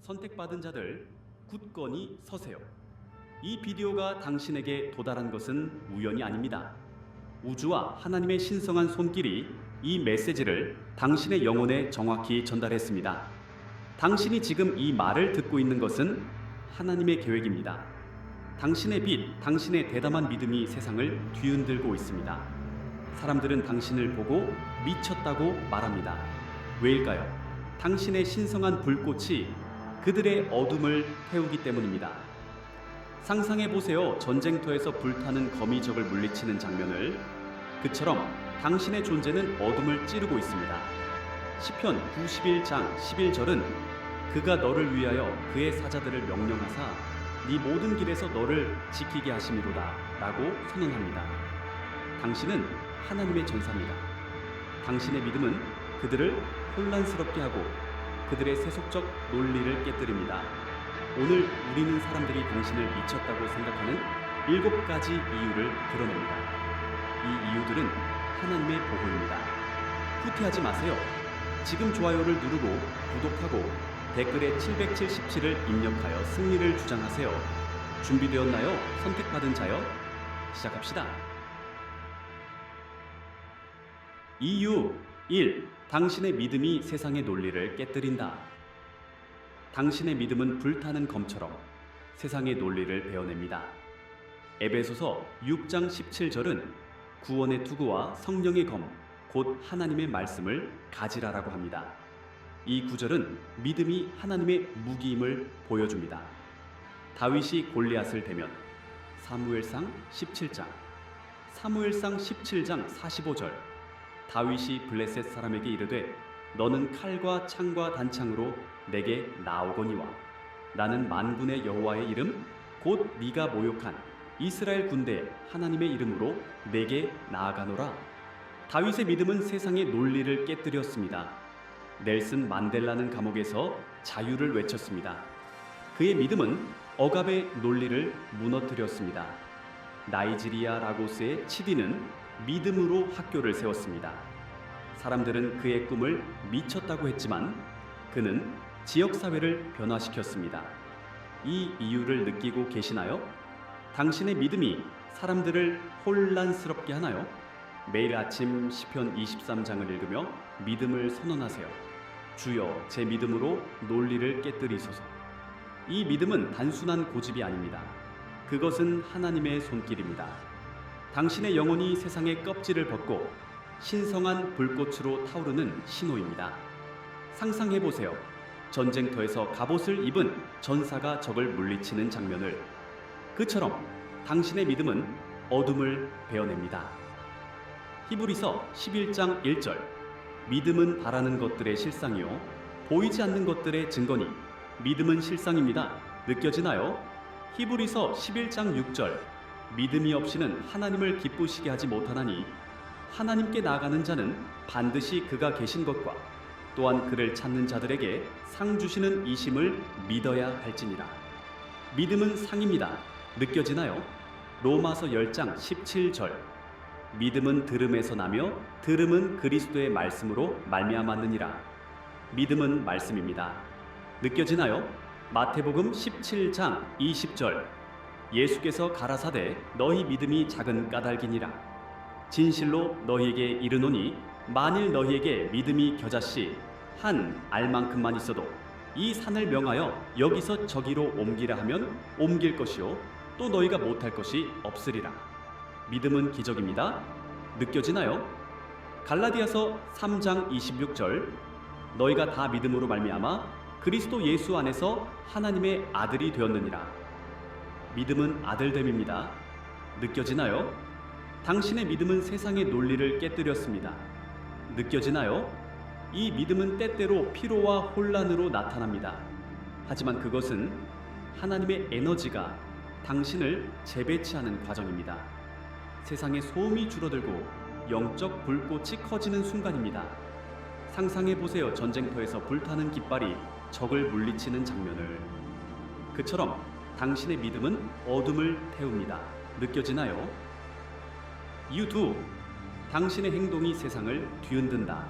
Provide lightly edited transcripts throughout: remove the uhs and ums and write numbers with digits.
선택받은 자들 굳건히 서세요. 이 비디오가 당신에게 도달한 것은 우연이 아닙니다. 우주와 하나님의 신성한 손길이 이 메시지를 당신의 영혼에 정확히 전달했습니다. 당신이 지금 이 말을 듣고 있는 것은 하나님의 계획입니다. 당신의 빛, 당신의 대담한 믿음이 세상을 뒤흔들고 있습니다. 사람들은 당신을 보고 미쳤다고 말합니다. 왜일까요? 당신의 신성한 불꽃이 그들의 어둠을 태우기 때문입니다. 상상해 보세요. 전쟁터에서 불타는 거미적을 물리치는 장면을. 그처럼 당신의 존재는 어둠을 찌르고 있습니다. 시편 91장 11절은 그가 너를 위하여 그의 사자들을 명령하사 네 모든 길에서 너를 지키게 하심이로다 라고 선언합니다. 당신은 하나님의 전사입니다. 당신의 믿음은 그들을 혼란스럽게 하고 그들의 세속적 논리를 깨뜨립니다. 오늘 우리는 사람들이 당신을 미쳤다고 생각하는 7가지 이유를 드러냅니다. 이 이유들은 하나님의 보호입니다. 후퇴하지 마세요. 지금 좋아요를 누르고 구독하고 댓글에 777을 입력하여 승리를 주장하세요. 준비되었나요? 선택받은 자여? 시작합시다. 이유 1. 당신의 믿음이 세상의 논리를 깨뜨린다. 당신의 믿음은 불타는 검처럼 세상의 논리를 베어냅니다. 에베소서 6장 17절은 구원의 투구와 성령의 검, 곧 하나님의 말씀을 가지라라고 합니다. 이 구절은 믿음이 하나님의 무기임을 보여줍니다. 다윗이 골리앗을 대면 사무엘상 17장, 사무엘상 17장 45절 다윗이 블레셋 사람에게 이르되 너는 칼과 창과 단창으로 내게 나오거니와 나는 만군의 여호와의 이름 곧 네가 모욕한 이스라엘 군대 하나님의 이름으로 내게 나아가노라. 다윗의 믿음은 세상의 논리를 깨뜨렸습니다. 넬슨 만델라는 감옥에서 자유를 외쳤습니다. 그의 믿음은 억압의 논리를 무너뜨렸습니다. 나이지리아 라고스의 치디는 믿음으로 학교를 세웠습니다. 사람들은 그의 꿈을 미쳤다고 했지만 그는 지역사회를 변화시켰습니다. 이 이유를 느끼고 계시나요? 당신의 믿음이 사람들을 혼란스럽게 하나요? 매일 아침 시편 23장을 읽으며 믿음을 선언하세요. 주여 제 믿음으로 논리를 깨뜨리소서. 이 믿음은 단순한 고집이 아닙니다. 그것은 하나님의 손길입니다. 당신의 영혼이 세상의 껍질을 벗고 신성한 불꽃으로 타오르는 신호입니다. 상상해보세요. 전쟁터에서 갑옷을 입은 전사가 적을 물리치는 장면을. 그처럼 당신의 믿음은 어둠을 베어냅니다. 히브리서 11장 1절 믿음은 바라는 것들의 실상이요 보이지 않는 것들의 증거니 믿음은 실상입니다. 느껴지나요? 히브리서 11장 6절 믿음이 없이는 하나님을 기쁘시게 하지 못하나니 하나님께 나아가는 자는 반드시 그가 계신 것과 또한 그를 찾는 자들에게 상 주시는 이심을 믿어야 할지니라. 믿음은 상입니다. 느껴지나요? 로마서 10장 17절 믿음은 들음에서 나며 들음은 그리스도의 말씀으로 말미암았느니라. 믿음은 말씀입니다. 느껴지나요? 마태복음 17장 20절 예수께서 가라사대 너희 믿음이 작은 까닭이니라. 진실로 너희에게 이르노니 만일 너희에게 믿음이 겨자씨 한 알만큼만 있어도 이 산을 명하여 여기서 저기로 옮기라 하면 옮길 것이요 또 너희가 못할 것이 없으리라. 믿음은 기적입니다. 느껴지나요? 갈라디아서 3장 26절 너희가 다 믿음으로 말미암아 그리스도 예수 안에서 하나님의 아들이 되었느니라. 믿음은 아들됨입니다. 느껴지나요? 당신의 믿음은 세상의 논리를 깨뜨렸습니다. 느껴지나요? 이 믿음은 때때로 피로와 혼란으로 나타납니다. 하지만 그것은 하나님의 에너지가 당신을 재배치하는 과정입니다. 세상의 소음이 줄어들고 영적 불꽃이 커지는 순간입니다. 상상해 보세요. 전쟁터에서 불타는 깃발이 적을 물리치는 장면을. 그처럼 당신의 믿음은 어둠을 태웁니다. 느껴지나요? 이유 2. 당신의 행동이 세상을 뒤흔든다.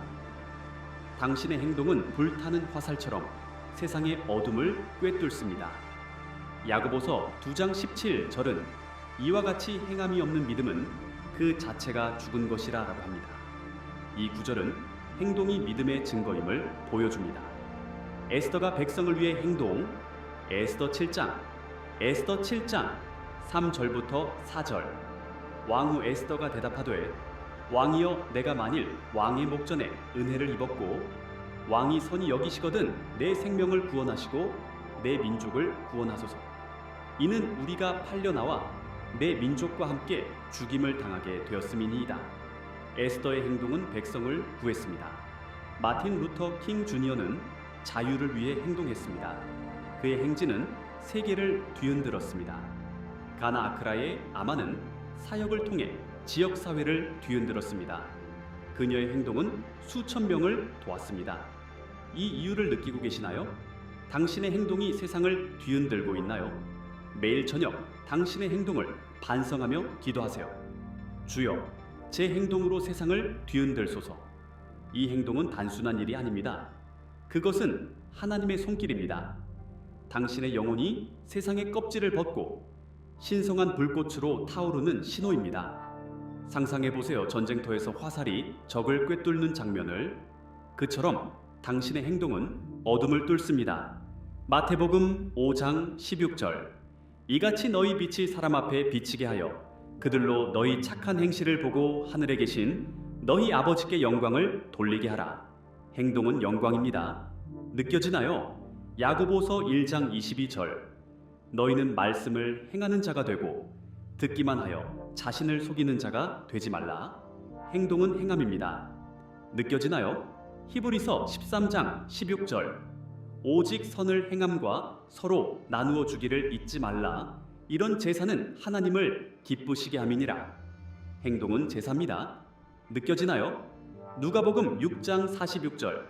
당신의 행동은 불타는 화살처럼 세상의 어둠을 꿰뚫습니다. 야고보서 2장 17절은 이와 같이 행함이 없는 믿음은 그 자체가 죽은 것이라 라고 합니다. 이 구절은 행동이 믿음의 증거임을 보여줍니다. 에스더가 백성을 위해 행동, 에스더 7장 3절부터 4절. 왕후 에스더가 대답하되 왕이여, 내가 만일 왕의 목전에 은혜를 입었고 왕이 선히 여기시거든 내 생명을 구원하시고 내 민족을 구원하소서. 이는 우리가 팔려 나와 내 민족과 함께 죽임을 당하게 되었음이니이다. 에스더의 행동은 백성을 구했습니다. 마틴 루터 킹 주니어는 자유를 위해 행동했습니다. 그의 행진은 세계를 뒤흔들었습니다. 가나 아크라의 아마는 사역을 통해 지역 사회를 뒤흔들었습니다. 그녀의 행동은 수천 명을 도왔습니다. 이 이유를 느끼고 계시나요? 당신의 행동이 세상을 뒤흔들고 있나요? 매일 저녁 당신의 행동을 반성하며 기도하세요. 주여, 제 행동으로 세상을 뒤흔들소서. 이 행동은 단순한 일이 아닙니다. 그것은 하나님의 손길입니다. 당신의 영혼이 세상의 껍질을 벗고 신성한 불꽃으로 타오르는 신호입니다. 상상해보세요. 전쟁터에서 화살이 적을 꿰뚫는 장면을. 그처럼 당신의 행동은 어둠을 뚫습니다. 마태복음 5장 16절. 이같이 너희 빛이 사람 앞에 비치게 하여 그들로 너희 착한 행실을 보고 하늘에 계신 너희 아버지께 영광을 돌리게 하라. 행동은 영광입니다. 느껴지나요? 야고보서 1장 22절. 너희는 말씀을 행하는 자가 되고 듣기만 하여 자신을 속이는 자가 되지 말라. 행동은 행함입니다. 느껴지나요? 히브리서 13장 16절. 오직 선을 행함과 서로 나누어 주기를 잊지 말라. 이런 제사는 하나님을 기쁘시게 함이니라. 행동은 제사입니다. 느껴지나요? 누가복음 6장 46절.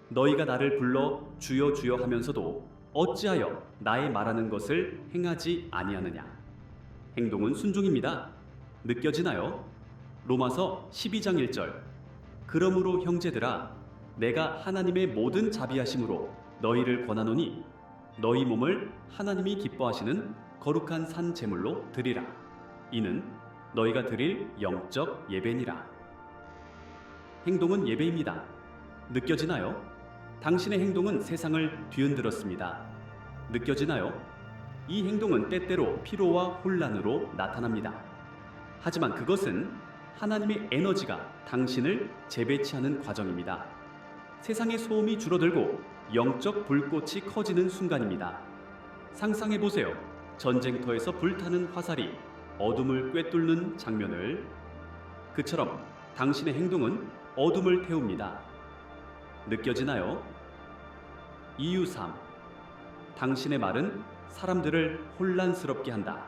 너희가 나를 불러 주여 주여 하면서도 어찌하여 나의 말하는 것을 행하지 아니하느냐. 행동은 순종입니다. 느껴지나요? 로마서 12장 1절. 그러므로 형제들아, 내가 하나님의 모든 자비하심으로 너희를 권하노니 너희 몸을 하나님이 기뻐하시는 거룩한 산 제물로 드리라. 이는 너희가 드릴 영적 예배니라. 행동은 예배입니다. 느껴지나요? 당신의 행동은 세상을 뒤흔들었습니다. 느껴지나요? 이 행동은 때때로 피로와 혼란으로 나타납니다. 하지만 그것은 하나님의 에너지가 당신을 재배치하는 과정입니다. 세상의 소음이 줄어들고 영적 불꽃이 커지는 순간입니다. 상상해보세요. 전쟁터에서 불타는 화살이 어둠을 꿰뚫는 장면을. 그처럼 당신의 행동은 어둠을 태웁니다. 느껴지나요? 이유 3. 당신의 말은 사람들을 혼란스럽게 한다.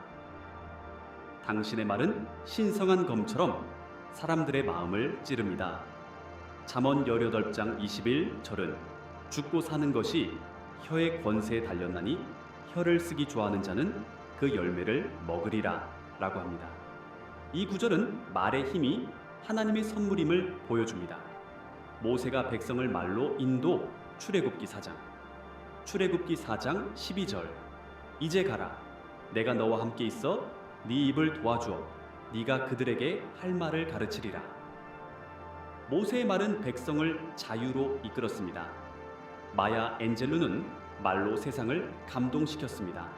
당신의 말은 신성한 검처럼 사람들의 마음을 찌릅니다. 잠언 18장 21절은 죽고 사는 것이 혀의 권세에 달렸나니 혀를 쓰기 좋아하는 자는 그 열매를 먹으리라 라고 합니다. 이 구절은 말의 힘이 하나님의 선물임을 보여줍니다. 모세가 백성을 말로 인도. 출애굽기 4장 12절. 이제 가라. 내가 너와 함께 있어 네 입을 도와주어 네가 그들에게 할 말을 가르치리라. 모세의 말은 백성을 자유로 이끌었습니다. 마야 앤젤루는 말로 세상을 감동시켰습니다.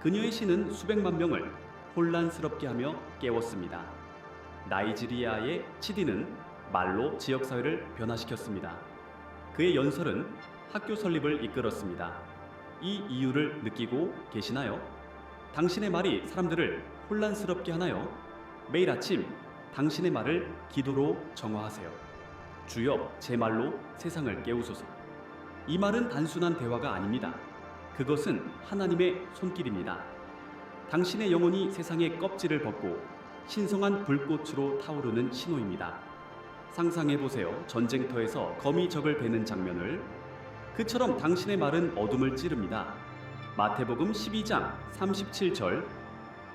그녀의 시는 수백만 명을 혼란스럽게 하며 깨웠습니다. 나이지리아의 치디는 말로 지역사회를 변화시켰습니다. 그의 연설은 학교 설립을 이끌었습니다. 이 이유를 느끼고 계시나요? 당신의 말이 사람들을 혼란스럽게 하나요? 매일 아침 당신의 말을 기도로 정화하세요. 주여, 제 말로 세상을 깨우소서. 이 말은 단순한 대화가 아닙니다. 그것은 하나님의 손길입니다. 당신의 영혼이 세상의 껍질을 벗고 신성한 불꽃으로 타오르는 신호입니다. 상상해보세요. 전쟁터에서 거미 적을 베는 장면을. 그처럼 당신의 말은 어둠을 찌릅니다. 마태복음 12장 37절.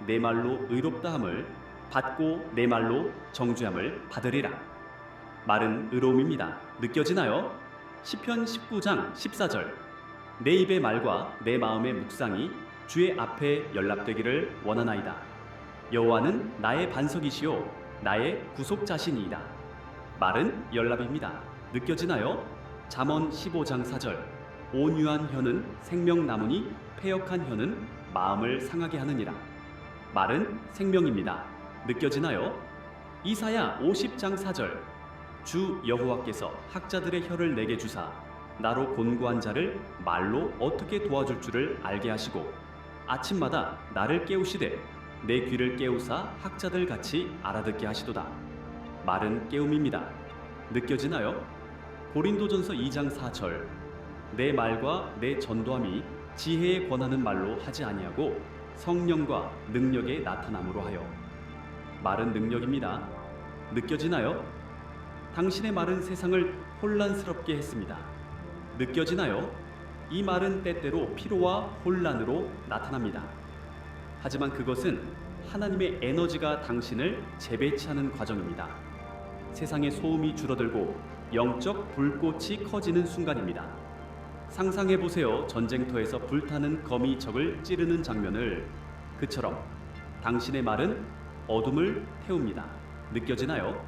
내 말로 의롭다함을 받고 내 말로 정죄함을 받으리라. 말은 의로움입니다. 느껴지나요? 시편 19장 14절. 내 입의 말과 내 마음의 묵상이 주의 앞에 연락되기를 원하나이다. 여호와는 나의 반석이시요 나의 구속자시니이다. 말은 연락입니다. 느껴지나요? 잠언 15장 4절. 온유한 혀는 생명나무니 패역한 혀는 마음을 상하게 하느니라. 말은 생명입니다. 느껴지나요? 이사야 50장 4절. 주 여호와께서 학자들의 혀를 내게 주사 나로 곤고한 자를 말로 어떻게 도와줄 줄을 알게 하시고 아침마다 나를 깨우시되 내 귀를 깨우사 학자들 같이 알아듣게 하시도다. 말은 깨움입니다. 느껴지나요? 고린도전서 2장 4절. 내 말과 내 전도함이 지혜에 권하는 말로 하지 아니하고 성령과 능력의 나타남으로 하여. 말은 능력입니다. 느껴지나요? 당신의 말은 세상을 혼란스럽게 했습니다. 느껴지나요? 이 말은 때때로 피로와 혼란으로 나타납니다. 하지만 그것은 하나님의 에너지가 당신을 재배치하는 과정입니다. 세상의 소음이 줄어들고 영적 불꽃이 커지는 순간입니다. 상상해 보세요. 전쟁터에서 불타는 검이 적을 찌르는 장면을. 그처럼 당신의 말은 어둠을 태웁니다. 느껴지나요?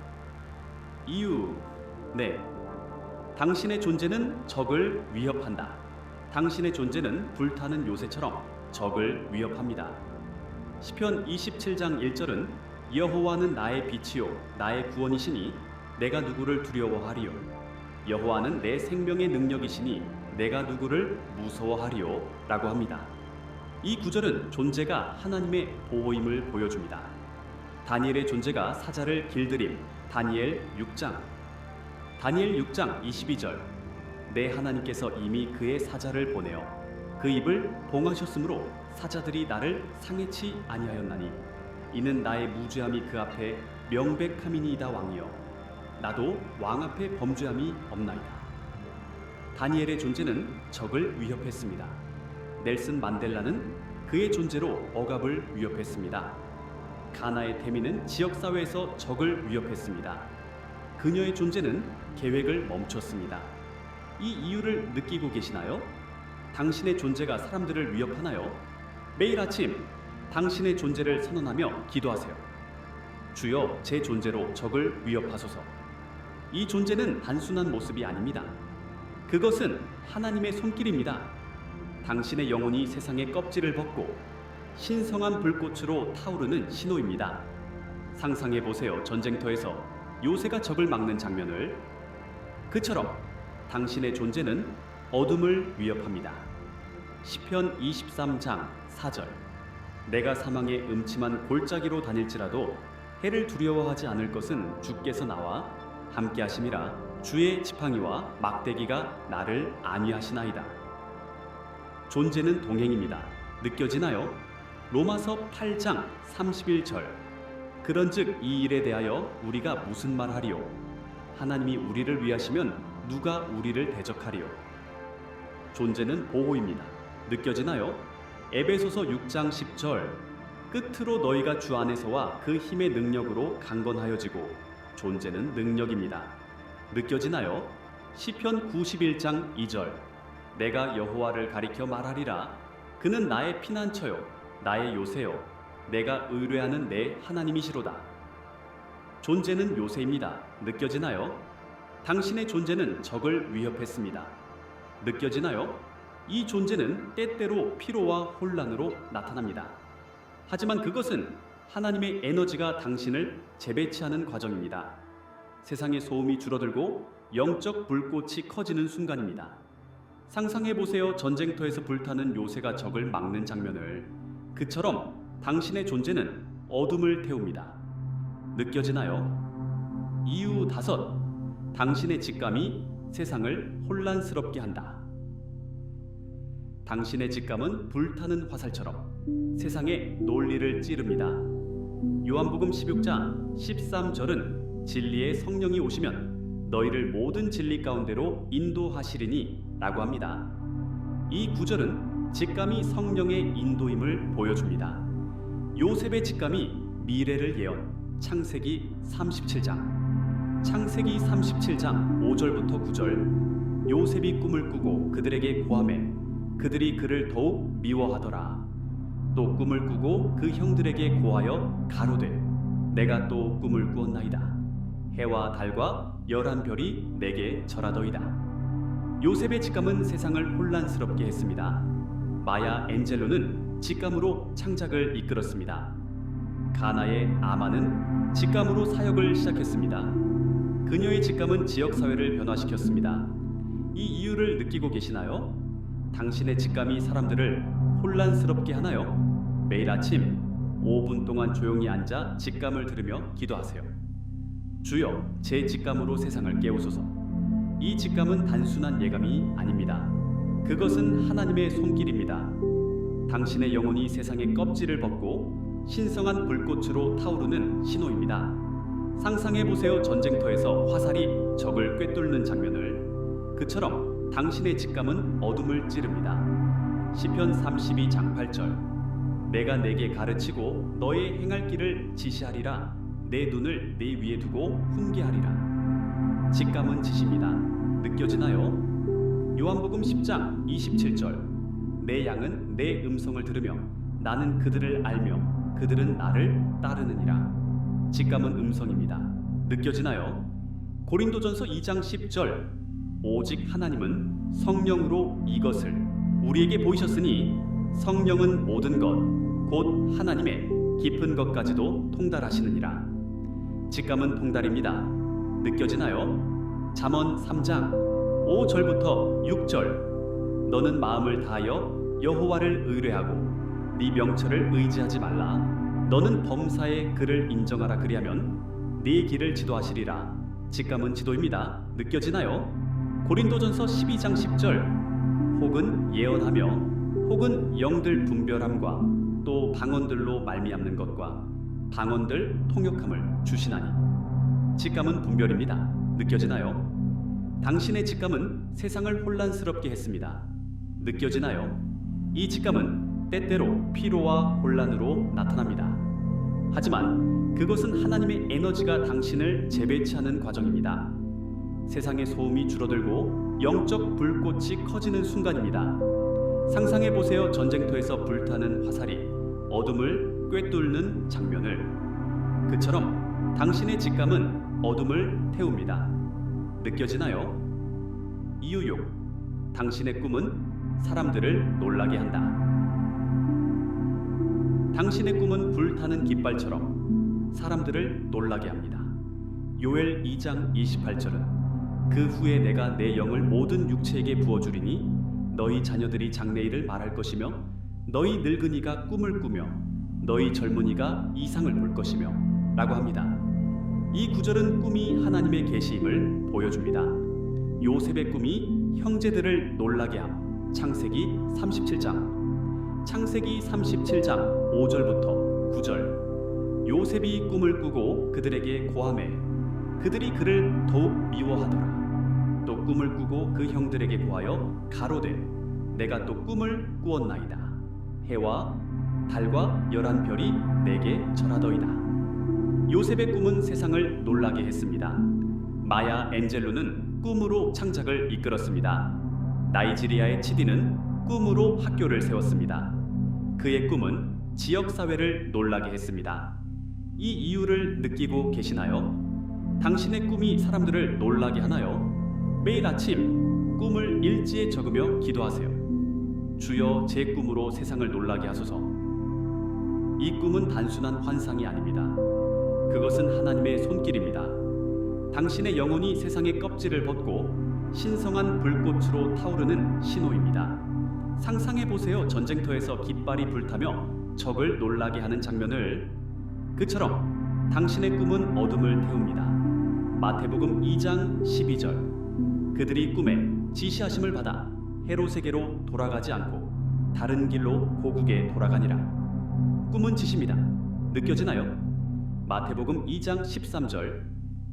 이유. 네. 당신의 존재는 적을 위협한다. 당신의 존재는 불타는 요새처럼 적을 위협합니다. 시편 27장 1절은 여호와는 나의 빛이요 나의 구원이시니 내가 누구를 두려워하리요. 여호와는 내 생명의 능력이시니 내가 누구를 무서워하리요 라고 합니다. 이 구절은 존재가 하나님의 보호임을 보여줍니다. 다니엘의 존재가 사자를 길들임. 다니엘 6장. 다니엘 6장 22절. 내 하나님께서 이미 그의 사자를 보내어 그 입을 봉하셨으므로 사자들이 나를 상해치 아니하였나니 이는 나의 무죄함이 그 앞에 명백함이니이다. 왕이여 나도 왕 앞에 범죄함이 없나이다. 다니엘의 존재는 적을 위협했습니다. 넬슨 만델라는 그의 존재로 억압을 위협했습니다. 가나의 태민은 지역사회에서 적을 위협했습니다. 그녀의 존재는 계획을 멈췄습니다. 이 이유를 느끼고 계시나요? 당신의 존재가 사람들을 위협하나요? 매일 아침 당신의 존재를 선언하며 기도하세요. 주여, 제 존재로 적을 위협하소서. 이 존재는 단순한 모습이 아닙니다. 그것은 하나님의 손길입니다. 당신의 영혼이 세상의 껍질을 벗고 신성한 불꽃으로 타오르는 신호입니다. 상상해 보세요. 전쟁터에서 요새가 적을 막는 장면을. 그처럼 당신의 존재는 어둠을 위협합니다. 시편 23장 4절. 내가 사망의 음침한 골짜기로 다닐지라도 해를 두려워하지 않을 것은 주께서 나와 함께 하심이라. 주의 지팡이와 막대기가 나를 안위하시나이다. 존재는 동행입니다. 느껴지나요? 로마서 8장 31절. 그런즉 이 일에 대하여 우리가 무슨 말하리요? 하나님이 우리를 위하시면 누가 우리를 대적하리요? 존재는 보호입니다. 느껴지나요? 에베소서 6장 10절. 끝으로 너희가 주 안에서와 그 힘의 능력으로 강건하여지고. 존재는 능력입니다. 느껴지나요? 시편 91장 2절. 내가 여호와를 가리켜 말하리라. 그는 나의 피난처요 나의 요새요 내가 의뢰하는 내 하나님이시로다. 존재는 요새입니다. 느껴지나요? 당신의 존재는 적을 위협했습니다. 느껴지나요? 이 존재는 때때로 피로와 혼란으로 나타납니다. 하지만 그것은 하나님의 에너지가 당신을 재배치하는 과정입니다. 세상의 소음이 줄어들고 영적 불꽃이 커지는 순간입니다. 상상해 보세요. 전쟁터에서 불타는 요새가 적을 막는 장면을. 그처럼 당신의 존재는 어둠을 태웁니다. 느껴지나요? 이유 5. 당신의 직감이 세상을 혼란스럽게 한다. 당신의 직감은 불타는 화살처럼 세상의 논리를 찌릅니다. 요한복음 16장 13절은 진리의 성령이 오시면 너희를 모든 진리 가운데로 인도하시리니 라고 합니다. 이 구절은 직감이 성령의 인도임을 보여줍니다. 요셉의 직감이 미래를 예언. 창세기 37장. 창세기 37장 5절부터 9절. 요셉이 꿈을 꾸고 그들에게 고하매 그들이 그를 더욱 미워하더라. 또 꿈을 꾸고 그 형들에게 고하여 가로되 내가 또 꿈을 꾸었나이다. 해와 달과 열한 별이 내게 절하더이다. 요셉의 직감은 세상을 혼란스럽게 했습니다. 마야 엔젤로는 직감으로 창작을 이끌었습니다. 가나의 아마는 직감으로 사역을 시작했습니다. 그녀의 직감은 지역사회를 변화시켰습니다. 이 이유를 느끼고 계시나요? 당신의 직감이 사람들을 혼란스럽게 하나요? 매일 아침 5분 동안 조용히 앉아 직감을 들으며 기도하세요. 주여, 제 직감으로 세상을 깨우소서. 이 직감은 단순한 예감이 아닙니다. 그것은 하나님의 손길입니다. 당신의 영혼이 세상의 껍질을 벗고 신성한 불꽃으로 타오르는 신호입니다. 상상해보세요. 전쟁터에서 화살이 적을 꿰뚫는 장면을. 그처럼 당신의 직감은 어둠을 찌릅니다. 시편 32장 8절 내가 내게 가르치고 너의 행할 길을 지시하리라. 내 눈을 네 위에 두고 훈계하리라. 직감은 지시입니다. 느껴지나요? 요한복음 10장 27절 내 양은 내 음성을 들으며 나는 그들을 알며 그들은 나를 따르느니라. 직감은 음성입니다. 느껴지나요? 고린도전서 2장 10절 오직 하나님은 성령으로 이것을 우리에게 보이셨으니 성령은 모든 것 곧 하나님의 깊은 것까지도 통달하시느니라. 직감은 통달입니다. 느껴지나요? 잠언 3장 5절부터 6절 너는 마음을 다하여 여호와를 의뢰하고 네 명철을 의지하지 말라. 너는 범사에 그를 인정하라. 그리하면 네 길을 지도하시리라. 직감은 지도입니다. 느껴지나요? 고린도전서 12장 10절 혹은 예언하며 혹은 영들 분별함과 또 방언들로 말미암는 것과 방언들 통역함을 주시나니. 직감은 분별입니다. 느껴지나요? 당신의 직감은 세상을 혼란스럽게 했습니다. 느껴지나요? 이 직감은 때때로 피로와 혼란으로 나타납니다. 하지만 그것은 하나님의 에너지가 당신을 재배치하는 과정입니다. 세상의 소음이 줄어들고 영적 불꽃이 커지는 순간입니다. 상상해보세요. 전쟁터에서 불타는 화살이 어둠을 꿰뚫는 장면을. 그처럼 당신의 직감은 어둠을 태웁니다. 느껴지나요? 이유욕. 당신의 꿈은 사람들을 놀라게 한다. 당신의 꿈은 불타는 깃발처럼 사람들을 놀라게 합니다. 요엘 2장 28절은 그 후에 내가 내 영을 모든 육체에게 부어주리니 너희 자녀들이 장래일을 말할 것이며 너희 늙은이가 꿈을 꾸며 너희 젊은이가 이상을 볼 것이며 라고 합니다. 이 구절은 꿈이 하나님의 계시임을 보여줍니다. 요셉의 꿈이 형제들을 놀라게 함. 창세기 37장 37장 5절부터 9절 요셉이 꿈을 꾸고 그들에게 고하매 그들이 그를 더욱 미워하더라. 또 꿈을 꾸고 그 형들에게 고하여 가로되 내가 또 꿈을 꾸었나이다. 해와 달과 열한 별이 내게 절하더이다. 요셉의 꿈은 세상을 놀라게 했습니다. 마야 엔젤로는 꿈으로 창작을 이끌었습니다. 나이지리아의 치디는 꿈으로 학교를 세웠습니다. 그의 꿈은 지역사회를 놀라게 했습니다. 이 이유를 느끼고 계시나요? 당신의 꿈이 사람들을 놀라게 하나요? 매일 아침 꿈을 일지에 적으며 기도하세요. 주여, 제 꿈으로 세상을 놀라게 하소서. 이 꿈은 단순한 환상이 아닙니다. 그것은 하나님의 손길입니다. 당신의 영혼이 세상의 껍질을 벗고 신성한 불꽃으로 타오르는 신호입니다. 상상해보세요. 전쟁터에서 깃발이 불타며 적을 놀라게 하는 장면을. 그처럼 당신의 꿈은 어둠을 태웁니다. 마태복음 2장 12절 그들이 꿈에 지시하심을 받아 헤롯에게로 돌아가지 않고 다른 길로 고국에 돌아가니라. 꿈은 지시입니다. 느껴지나요? 마태복음 2장 13절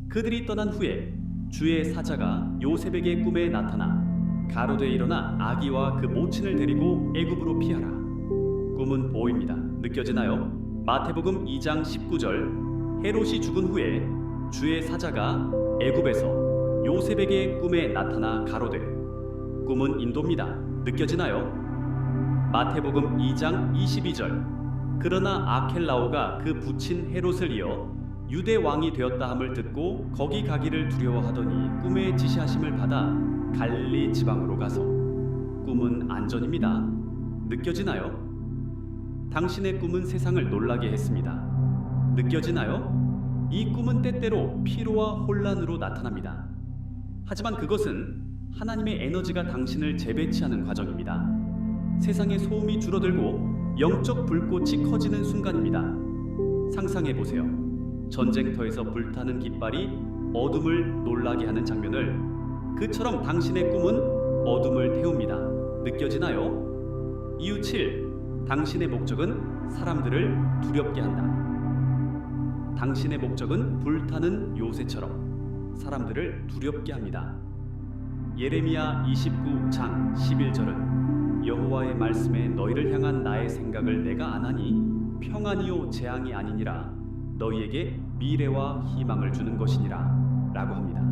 그들이 떠난 후에 주의 사자가 요셉에게 꿈에 나타나 가로되 일어나 아기와 그 모친을 데리고 애굽으로 피하라. 꿈은 보호입니다. 느껴지나요? 마태복음 2장 19절 헤롯이 죽은 후에 주의 사자가 애굽에서 요셉에게 꿈에 나타나 가로되 꿈은 인도입니다. 느껴지나요? 마태복음 2장 22절 그러나 아켈라오가 그 부친 헤롯을 이어 유대 왕이 되었다 함을 듣고 거기 가기를 두려워하더니 꿈의 지시하심을 받아 갈릴리 지방으로 가서 꿈은 안전입니다. 느껴지나요? 당신의 꿈은 세상을 놀라게 했습니다. 느껴지나요? 이 꿈은 때때로 피로와 혼란으로 나타납니다. 하지만 그것은 하나님의 에너지가 당신을 재배치하는 과정입니다. 세상의 소음이 줄어들고 영적 불꽃이 커지는 순간입니다. 상상해 보세요. 전쟁터에서 불타는 깃발이 어둠을 놀라게 하는 장면을 그처럼 당신의 꿈은 어둠을 태웁니다. 느껴지나요? 이유 7. 당신의 목적은 사람들을 두렵게 한다. 당신의 목적은 불타는 요새처럼 사람들을 두렵게 합니다. 예레미야 29장 11절은 여호와의 말씀에 너희를 향한 나의 생각을 내가 아나니 평안이요 재앙이 아니니라 너희에게 미래와 희망을 주는 것이니라 라고 합니다.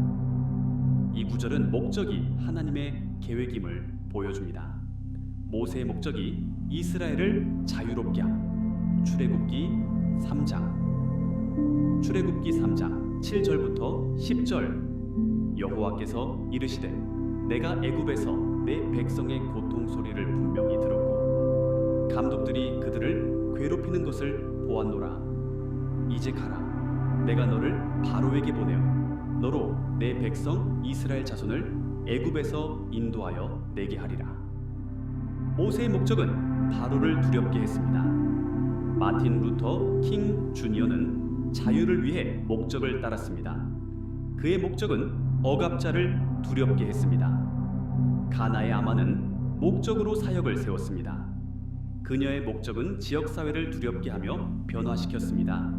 이 구절은 목적이 하나님의 계획임을 보여줍니다. 모세의 목적이 이스라엘을 자유롭게 함. 출애굽기 3장 7절부터 10절 여호와께서 이르시되 내가 애굽에서 내 백성의 고통 소리를 분명히 들었고 감독들이 그들을 괴롭히는 것을 보았노라. 이제 가라. 내가 너를 바로에게 보내어 너로 내 백성 이스라엘 자손을 애굽에서 인도하여 내게 하리라. 모세의 목적은 바로를 두렵게 했습니다. 마틴 루터 킹 주니어는 자유를 위해 목적을 따랐습니다. 그의 목적은 억압자를 두렵게 했습니다. 가나의 아마는 목적으로 사역을 세웠습니다. 그녀의 목적은 지역사회를 두렵게 하며 변화시켰습니다.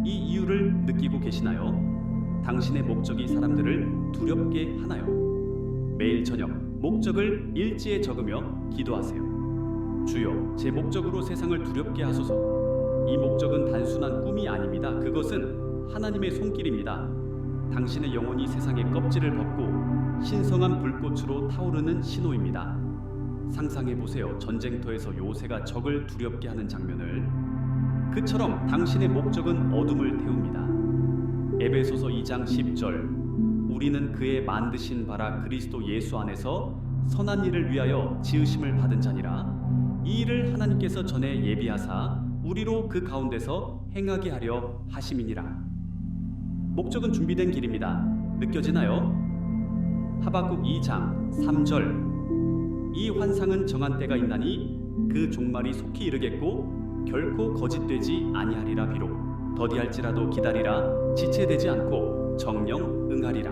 이 이유를 느끼고 계시나요? 당신의 목적이 사람들을 두렵게 하나요? 매일 저녁 목적을 일지에 적으며 기도하세요. 주여, 제 목적으로 세상을 두렵게 하소서. 이 목적은 단순한 꿈이 아닙니다. 그것은 하나님의 손길입니다. 당신의 영혼이 세상의 껍질을 벗고 신성한 불꽃으로 타오르는 신호입니다. 상상해 보세요. 전쟁터에서 요새가 적을 두렵게 하는 장면을. 그처럼 당신의 목적은 어둠을 태웁니다. 에베소서 2장 10절 우리는 그의 만드신 바라 그리스도 예수 안에서 선한 일을 위하여 지으심을 받은 자니라. 이 일을 하나님께서 전에 예비하사 우리로 그 가운데서 행하게 하려 하심이니라. 목적은 준비된 길입니다. 느껴지나요? 하박국 2장 3절 이 환상은 정한 때가 있나니 그 종말이 속히 이르겠고 결코 거짓되지 아니하리라. 비록 더디할지라도 기다리라. 지체되지 않고 정령 응하리라.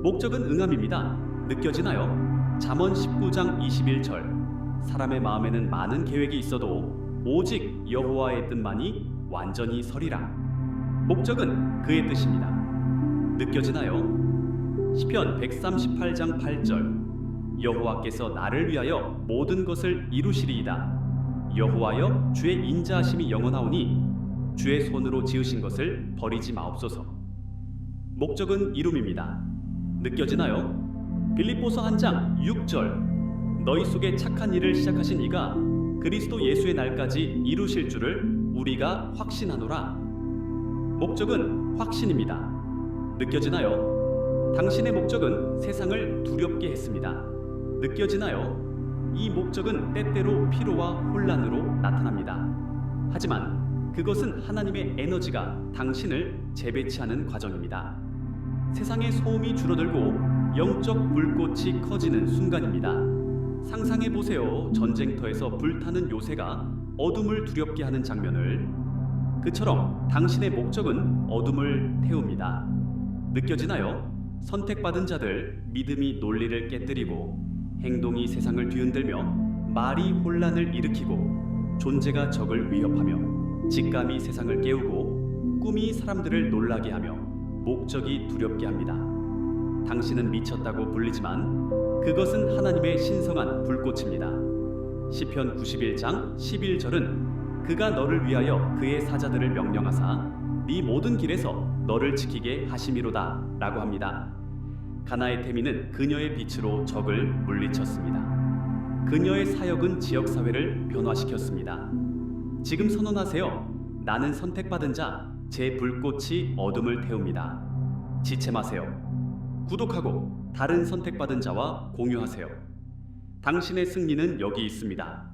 목적은 응함입니다. 느껴지나요? 잠언 19장 21절 사람의 마음에는 많은 계획이 있어도 오직 여호와의 뜻만이 완전히 서리라. 목적은 그의 뜻입니다. 느껴지나요? 시편 138장 8절 여호와께서 나를 위하여 모든 것을 이루시리이다. 여호와여 주의 인자하심이 영원하오니 주의 손으로 지으신 것을 버리지 마옵소서. 목적은 이룸입니다. 느껴지나요? 빌립보서 1장 6절 너희 속에 착한 일을 시작하신 이가 그리스도 예수의 날까지 이루실 줄을 우리가 확신하노라. 목적은 확신입니다. 느껴지나요? 당신의 목적은 세상을 두렵게 했습니다. 느껴지나요? 이 목적은 때때로 피로와 혼란으로 나타납니다. 하지만 그것은 하나님의 에너지가 당신을 재배치하는 과정입니다. 세상의 소음이 줄어들고 영적 불꽃이 커지는 순간입니다. 상상해 보세요. 전쟁터에서 불타는 요새가 어둠을 두렵게 하는 장면을. 그처럼 당신의 목적은 어둠을 태웁니다. 느껴지나요? 선택받은 자들, 믿음이 논리를 깨뜨리고 행동이 세상을 뒤흔들며 말이 혼란을 일으키고 존재가 적을 위협하며 직감이 세상을 깨우고 꿈이 사람들을 놀라게 하며 목적이 두렵게 합니다. 당신은 미쳤다고 불리지만 그것은 하나님의 신성한 불꽃입니다. 시편 91장 11절은 그가 너를 위하여 그의 사자들을 명령하사 네 모든 길에서 너를 지키게 하심이로다 라고 합니다. 가나의 태민은 그녀의 빛으로 적을 물리쳤습니다. 그녀의 사역은 지역사회를 변화시켰습니다. 지금 선언하세요. 나는 선택받은 자, 제 불꽃이 어둠을 태웁니다. 지체 마세요. 구독하고 다른 선택받은 자와 공유하세요. 당신의 승리는 여기 있습니다.